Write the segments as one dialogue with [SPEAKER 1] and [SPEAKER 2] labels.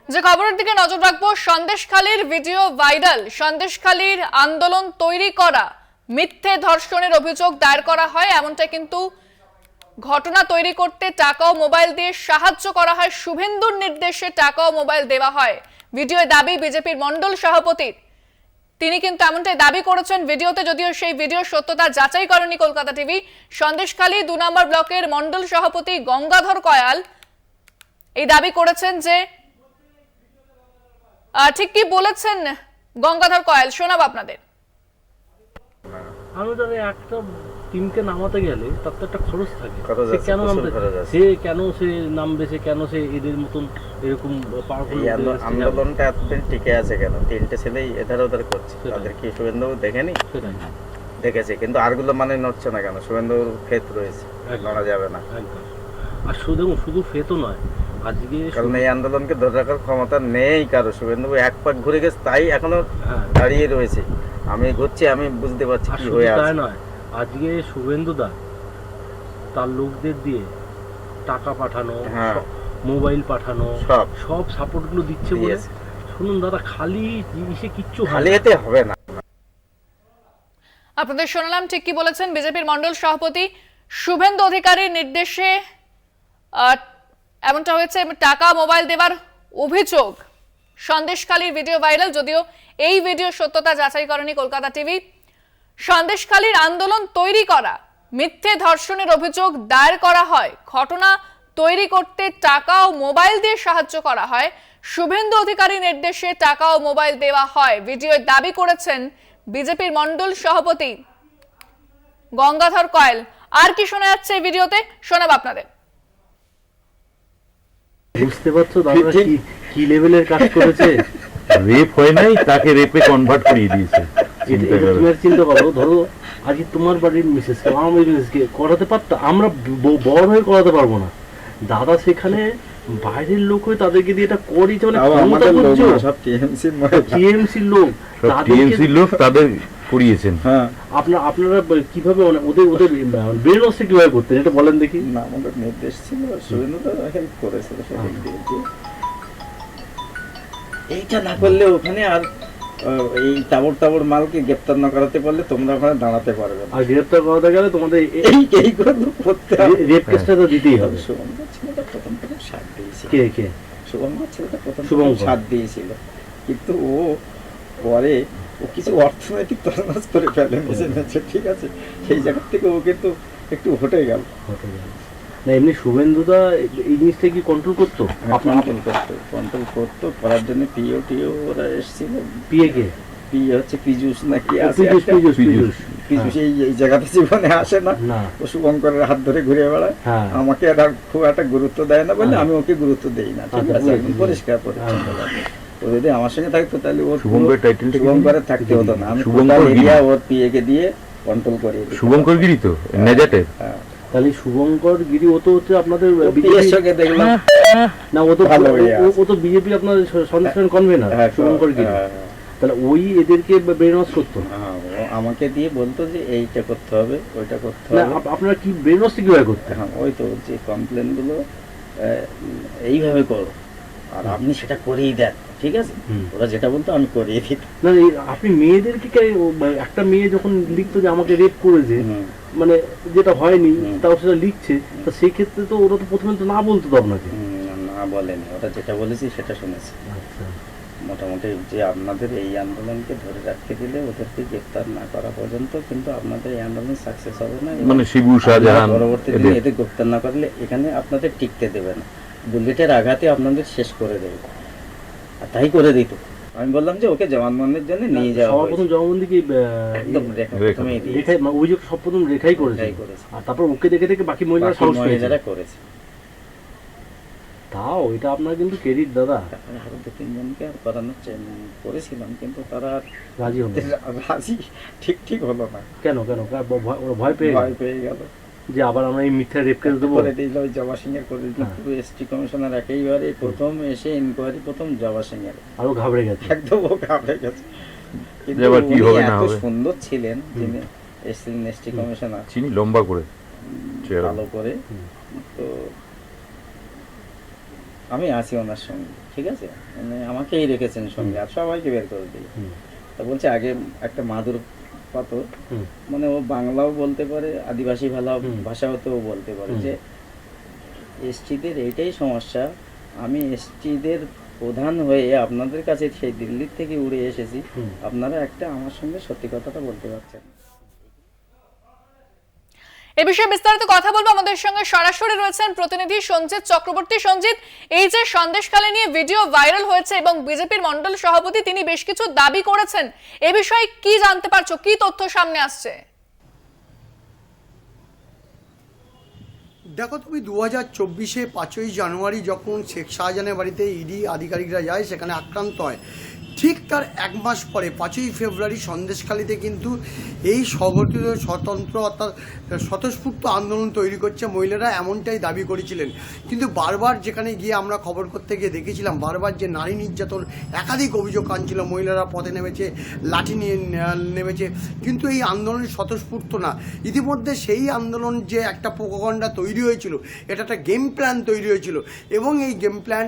[SPEAKER 1] যে খবরের দিকে নজর রাখবো, সন্দেশখালীর ভিডিও ভাইরাল। সন্দেশখালীর আন্দোলন তৈরি করা মিথ্যে ধর্ষণের অভিযোগ দায়ের করা হয়, এমনটা কিন্তু ঘটনা তৈরি করতে টাকা ও মোবাইল দিয়ে সাহায্য করা হয়। শুভেন্দুর নির্দেশে টাকা ও মোবাইল দেওয়া হয়। ভিডিওর দাবি বিজেপির মণ্ডল সভাপতির। তিনি কিন্তু এমনটাই দাবি করেছেন ভিডিওতে, যদিও সেই ভিডিওর সত্যতা যাচাই করেনি কলকাতা টিভি। সন্দেশখালী 2 নম্বর ব্লকের মণ্ডল সভাপতি গঙ্গাধর কয়াল এই দাবি করেছেন যে ঠিক কি বলেছেন গঙ্গাধর কয়াল, শোনাব আপনাদের।
[SPEAKER 2] আমি ধরে একটা টিমকে নামাতে গেলে তার তো একটা খরচ থাকে,
[SPEAKER 3] সে কেন নামবে,
[SPEAKER 2] সে নামবে, সে কেন সে এদের মতন এরকম
[SPEAKER 3] আন্দোলনটা এতদিন টিকে আছে কেন? তিনটে ছেলেই এধার ওধার করছে, তাদের কি শুভেন্দু দেখেনি? দেখেছে, কিন্তু আরগুলো মানে নড়ছে না কেন? শুভেন্দুর ফেত রয়েছে, নড়া যাবে না।
[SPEAKER 2] আর শুধু ফেতও নয়, আজকে
[SPEAKER 3] কারণ এই আন্দোলনকে ধরে রাখার ক্ষমতা নেই কারো। শুভেন্দু এক পাক ঘুরে গেছে, তাই এখনো দাঁড়িয়ে রয়েছে। আমি ঘুরছি, আমি বুঝতে পারছি কি হয়ে আছে।
[SPEAKER 2] তাই নয়, আজকে শুভেন্দু দা তার লোকদের দিয়ে টাকা পাঠানো, মোবাইল পাঠানো, সব সাপোর্ট গুলো দিচ্ছে বলে শুনুন দাদা, খালি জিনিসে কিচ্ছু
[SPEAKER 3] খালি এতে হবে না।
[SPEAKER 1] আপনাদের শোনালাম ঠিক কি বলেছেন বিজেপির মণ্ডল সভাপতি। শুভেন্দু অধিকারীর নির্দেশে এমনটা হয়েছে। টাকা মোবাইল দেওয়ার অভিযোগ, সন্দেশখালীর ভিডিও ভাইরাল, যদিও এই ভিডিও সত্যতা যাচাই করেনি কলকাতা টিভি। সন্দেশখালীর আন্দোলন তৈরি করা মিথ্যে ধর্ষণের অভিযোগ দায়ের করা হয়। ঘটনা তৈরি করতে টাকা ও মোবাইল দিয়ে সাহায্য করা হয়। শুভেন্দু অধিকারীর নির্দেশে টাকা ও মোবাইল দেওয়া হয়। ভিডিওয় দাবি করেছেন বিজেপির মণ্ডল সভাপতি গঙ্গাধর কয়াল। আর কি শোনা যাচ্ছে এই ভিডিওতে, শোনাব আপনাদের।
[SPEAKER 2] বুঝতে পারছো দাদা কি লেভেলের কাজ করেছে?
[SPEAKER 4] রেপ হয় নাই, তাকে রেপে কনভার্ট করিয়ে দিয়েছে।
[SPEAKER 2] চিন্তা করো, ধরো আজকে তোমার বাড়ির মিসেসকে, আমার মিসেসকে করাতে পারতো, আমরা বড় হয়ে করাতে পারবো না। দাদা সেখানে বাইরের লোক হয়ে তাদেরকে দিয়ে এটা করিয়েছে, মানে টিএমসির লোক
[SPEAKER 4] তাদের করিয়েছেন।
[SPEAKER 2] আপনারা কিভাবে ওদের ব্রেন ওয়াশটা কিভাবে করতেন এটা বলেন দেখি।
[SPEAKER 3] না, আমাদের নির্দেশ ছিল, শুভেন্দুদা হেল্প করেছিল। এইটা না করলে ওখানে আর এই তাবড় মালকে গ্রেপ্তার না করাতে পারলে তোমরা ওখানে দাঁড়াতে পারবে না। আর
[SPEAKER 2] গ্রেপ্তার করাতে গেলে তোমাদের এই করতে হবে, রেপ কেসটা তো দিতেই হবে।
[SPEAKER 3] শুভঙ্কর ছেলেটা প্রথম সাথ দিয়েছিল।
[SPEAKER 2] কে
[SPEAKER 3] শুভঙ্কর ছেলেটা প্রথম সাথ দিয়েছিল, কিন্তু ও পরে কিছু অর্থনৈতিক তছনছ করে ফেলে মেছে, ঠিক আছে? সেই জায়গা থেকে ও কিন্তু একটু হটে গেল।
[SPEAKER 2] না, এমনি শুভেন্দুদা এই জিনিসটা কি কন্ট্রোল করতো?
[SPEAKER 3] কন্ট্রোল করতো, করার জন্য পিও ওরা এসেছিল। পিএ হচ্ছে পীযুষ নাকি আছে, পীযুষ এই জায়গাতে জীবনে আসে না, ও শুভঙ্করের হাত ধরে ঘুরে বেড়ায়। আমাকে আর খুব একটা গুরুত্ব দেয় না বলে আমি ওকে গুরুত্ব দেই না, ঠিক আছে? পরিষ্কার পরিচ্ছন্ন লাগে। ও যদি আমার সঙ্গে থাকতো তাহলে ও শুভঙ্করের থাকতে হতো না। আমি ওর পিএ কে দিয়ে কন্ট্রোল করি।
[SPEAKER 4] শুভঙ্কর গিরি তো নেজাটের।
[SPEAKER 2] তাহলে শুভঙ্কর গিরি ও তো হচ্ছে আপনাদের
[SPEAKER 3] বিজেপির সঙ্গে দেখলাম
[SPEAKER 2] না, ও তো বিজেপি আপনাদের সংগঠন কনভেনার শুভঙ্কর গিরি। তাহলে ওই এদেরকে ব্রেন ওয়াশ করতো,
[SPEAKER 3] আমাকে দিয়ে বলতো যে এইটা করতে হবে, ওইটা করতে হবে।
[SPEAKER 2] আপনারা কি ব্রেন ওয়াশ কিভাবে করতেন?
[SPEAKER 3] ওই তো যে কমপ্লেন গুলো এইভাবে করো, আর আপনি সেটা করেই দেন, ঠিক আছে? ওরা যেটা বলতো আমি করিয়ে দিতাম।
[SPEAKER 2] না, আপনি মেয়েদেরকে একটা মেয়ে যখন লিখতো যে আমাকে রেপ করেছে, মানে যেটা হয়নি তাও সেটা লিখছে, তো সেই ক্ষেত্রে তো ওরা তো প্রথমে তো না বলতো তো আপনাকে।
[SPEAKER 3] না বলেনি, ওরা যেটা বলেছি সেটা শুনেছি। মোটামুটি যে আপনাদের এই আন্দোলনকে ধরে রাখতে দিলে ওদেরকে গ্রেপ্তার না করা পর্যন্ত কিন্তু আপনাদের এই আন্দোলন সাকসেস হবে না।
[SPEAKER 4] মানে শিবু শাহজাহান
[SPEAKER 3] পরবর্তী দিনে এদের গ্রেপ্তার না করলে এখানে আপনাদের টিকতে দেবে না, বুলেটের আঘাতে আপনাদের শেষ করে দেবে। আর তাই করে দিত। আমি বললাম যে ওকে জবানবন্দির জন্য নিয়ে যাওয়া।
[SPEAKER 2] সর্বপ্রথম জবানবন্দি কি
[SPEAKER 3] একদম
[SPEAKER 2] রেখাই, অভিযোগ সর্বপ্রথম রেখাই করেছে, আর তারপর ওকে দেখে বাকি মহিলারা করেছে। তাও এটা আপনার কিন্তু ক্রেডিট দাদা।
[SPEAKER 3] আরো 2-3 জনকে করানোর করেছিলাম, কিন্তু তারা রাজি ঠিক হলো না।
[SPEAKER 2] কেন ভয় পেয়ে গেল যে আবার আমরা এই মিথ্যা রেপ কেস দেবো।
[SPEAKER 3] জবা সিং এর করে দিল পুরো এসটি কমিশনার একেবারে প্রথম এসে ইনকোয়ারি প্রথম জবা সিং এর আরো ঘাবড়ে গেছে, একদম ও ঘাবড়ে গেছে। কিন্তু কি হবে না হবে, সুন্দর ছিলেন যিনি এসটি কমিশনার,
[SPEAKER 4] চিনি লম্বা করে
[SPEAKER 3] ভালো করে। তো আমি আছি ওনার সঙ্গে, ঠিক আছে, মানে আমাকেই রেখেছেন সঙ্গে, আর সবাইকে বের করে দিই। তা বলছে আগে একটা মাদুর পাথর, মানে ও বাংলাও বলতে পারে, আদিবাসী ভাষাও তো বলতে পারে, যে এসটিদের এইটাই সমস্যা, আমি এসটিদের প্রধান হয়ে আপনাদের কাছে সেই দিল্লির থেকে উড়ে এসেছি, আপনারা একটা আমার সঙ্গে সত্যি কথাটা বলতে পারছেন।
[SPEAKER 1] এ বিষয়ে বিস্তারিত কথা বলবো, আমাদের সঙ্গে সরাসরি রয়েছেন প্রতিনিধি সঞ্জিত চক্রবর্তী। সঞ্জিত, এই যে সন্দেশখালী নিয়ে ভিডিও ভাইরাল হয়েছে এবং বিজেপির মন্ডল সভাপতি তিনি বেশ কিছু দাবি করেছেন, এ বিষয়ে কি জানতে পারছো, কি তথ্য সামনে আসছে?
[SPEAKER 5] দেখো, তুমি 2024-এ 5ই জানুয়ারি যখন শেখ শাহজাহানের বাড়িতে ইডি আধিকারিকরা যায়, সেখানে আক্রান্ত হয়, ঠিক তার এক মাস পরে 5ই ফেব্রুয়ারি সন্দেশখালীতে কিন্তু এই সংগঠিত স্বতন্ত্র অর্থাৎ স্বতঃস্ফূর্ত আন্দোলন তৈরি করছে মহিলারা, এমনটাই দাবি করেছিলেন। কিন্তু বারবার যেখানে গিয়ে আমরা খবর করতে গিয়ে দেখেছিলাম, বারবার যে নারী নির্যাতন একাধিক অভিযোগ আনছিল, মহিলারা পথে নেমেছে, লাঠি নিয়ে নেমেছে, কিন্তু এই আন্দোলন স্বতঃস্ফূর্ত না। ইতিমধ্যে সেই আন্দোলন যে একটা প্রোপাগান্ডা তৈরি হয়েছিল, এটা একটা গেম প্ল্যান তৈরি হয়েছিল, এবং এই গেম প্ল্যান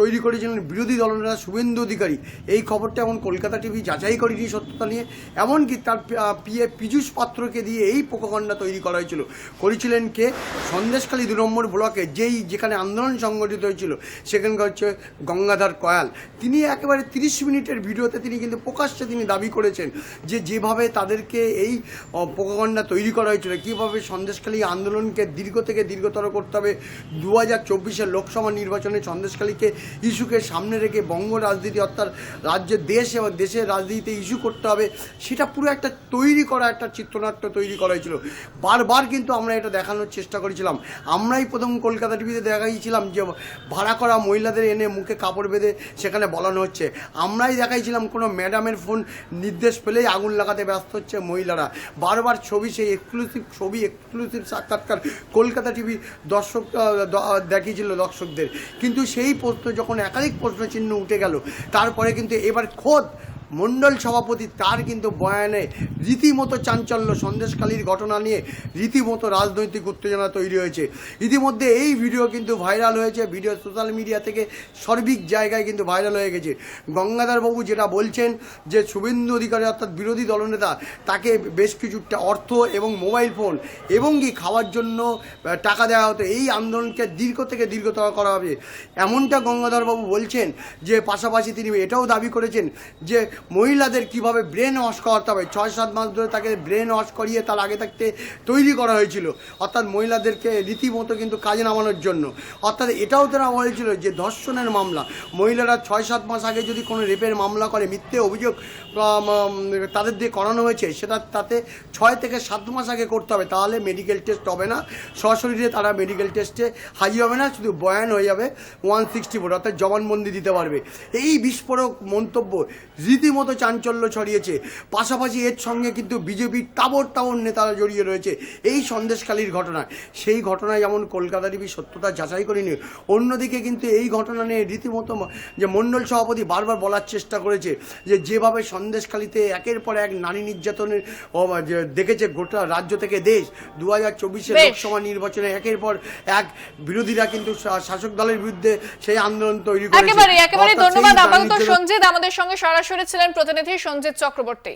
[SPEAKER 5] তৈরি করেছিলেন বিরোধী দলনেতা শুভেন্দু অধিকারী। এই খবরটা এমন কলকাতা টিভি যাচাই করেনি সত্যতা নিয়ে, এমনকি তার পিএ পীযূষ পাত্রকে দিয়ে এই প্রোপাগান্ডা তৈরি করা হয়েছিল। করেছিলেন কে? সন্দেশখালী 2 নম্বর ব্লকে যেখানে আন্দোলন সংগঠিত হয়েছিল, সেখানকার হচ্ছে গঙ্গাধর কয়াল। তিনি একেবারে 30 মিনিটের ভিডিওতে তিনি কিন্তু প্রকাশ্যে তিনি দাবি করেছেন যে যেভাবে তাদেরকে এই প্রোপাগান্ডা তৈরি করা হয়েছিল, কীভাবে সন্দেশখালী আন্দোলনকে দীর্ঘ থেকে দীর্ঘতর করতে হবে, 2024-এর লোকসভা নির্বাচনে সন্দেশখালীকে ইস্যুকে সামনে রেখে বঙ্গ রাজনীতি অর্থাৎ রাজ্যের দেশ এবং দেশের রাজনীতিতে ইস্যু করতে হবে, সেটা পুরো একটা তৈরি করা একটা চিত্রনাট্য তৈরি করা হয়েছিল। বারবার কিন্তু আমরা এটা দেখানোর চেষ্টা করেছিলাম। আমরাই প্রথম কলকাতা টিভিতে দেখাইছিলাম যে ভাড়া করা মহিলাদের এনে মুখে কাপড় বেঁধে সেখানে বলানো হচ্ছে। আমরাই দেখাইছিলাম কোনো ম্যাডামের ফোন নির্দেশ পেলেই আগুন লাগাতে ব্যস্ত হচ্ছে মহিলারা। বারবার ছবি, সেই এক্সক্লুসিভ ছবি, এক্সক্লুসিভ সাক্ষাৎকার কলকাতা টিভি দর্শক দেখিয়েছিল দর্শকদের। কিন্তু সেই প্রশ্ন যখন একাধিক প্রশ্নচিহ্ন উঠে গেল, তারপরে কিন্তু এবার খোদ মণ্ডল সভাপতি তার কিন্তু বয়ানে রীতিমতো চাঞ্চল্য, সন্দেশখালীর ঘটনা নিয়ে রীতিমতো রাজনৈতিক উত্তেজনা তৈরি হয়েছে। ইতিমধ্যে এই ভিডিও কিন্তু ভাইরাল হয়েছে, ভিডিও সোশ্যাল মিডিয়া থেকে সর্বিক জায়গায় কিন্তু ভাইরাল হয়ে গেছে। গঙ্গাধরবাবু যেটা বলছেন যে শুভেন্দু অধিকারী অর্থাৎ বিরোধী দলনেতা তাকে বেশ কিছুটা অর্থ এবং মোবাইল ফোন এবং কি খাওয়ার জন্য টাকা দেওয়া হতো, এই আন্দোলনকে দীর্ঘ থেকে দীর্ঘতর করা হবে, এমনটা গঙ্গাধরবাবু বলছেন। যে পাশাপাশি তিনি এটাও দাবি করেছেন যে মহিলাদের কিভাবে ব্রেন ওয়াশ করাতে হবে, 6-7 মাস ধরে তাকে ব্রেন ওয়াশ করিয়ে তার আগে থাকতে তৈরি করা হয়েছিল, অর্থাৎ মহিলাদেরকে রীতিমতো কিন্তু কাজে নামানোর জন্য। অর্থাৎ এটাও তারা বলেছিল যে ধর্ষণের মামলা, মহিলারা 6-7 মাস আগে যদি কোনো রেপের মামলা করে, মিথ্যে অভিযোগ তাদের দিয়ে করানো হয়েছে, সেটা তাতে 6 থেকে 7 মাস আগে করতে হবে, তাহলে মেডিকেল টেস্ট হবে না, সশরীরে তারা মেডিকেল টেস্টে হাজির হবে না, শুধু বয়ান হয়ে যাবে 164, অর্থাৎ জবানবন্দি দিতে পারবে। এই বিস্ফোরক মন্তব্য রীতিমতো চাঞ্চল্য ছড়িয়েছে। পাশাপাশি এর সঙ্গে কিন্তু বিজেপির তাবড় নেতারা জড়িয়ে রয়েছে এই সন্দেশখালীর ঘটনায়। সেই ঘটনায় যেমন কলকাতা টিভি সত্যতা যাচাই করেনি, অন্যদিকে কিন্তু এই ঘটনা নিয়ে রীতিমতো যে মণ্ডল সভাপতি বারবার বলার চেষ্টা করেছে যে যেভাবে সন্দেশখালীতে একের পর এক নারী নির্যাতনের দেখেছে গোটা রাজ্য থেকে দেশ, 2024-এর লোকসভা নির্বাচনে একের পর এক বিরোধীরা কিন্তু শাসক দলের বিরুদ্ধে সেই আন্দোলন তৈরি করেছে।
[SPEAKER 1] একেবারে ধন্যবাদ আপাতত সঞ্জিত, আমাদের সঙ্গে সরাসরি ছিলেন প্রতিনিধি সঞ্জিত চক্রবর্তী।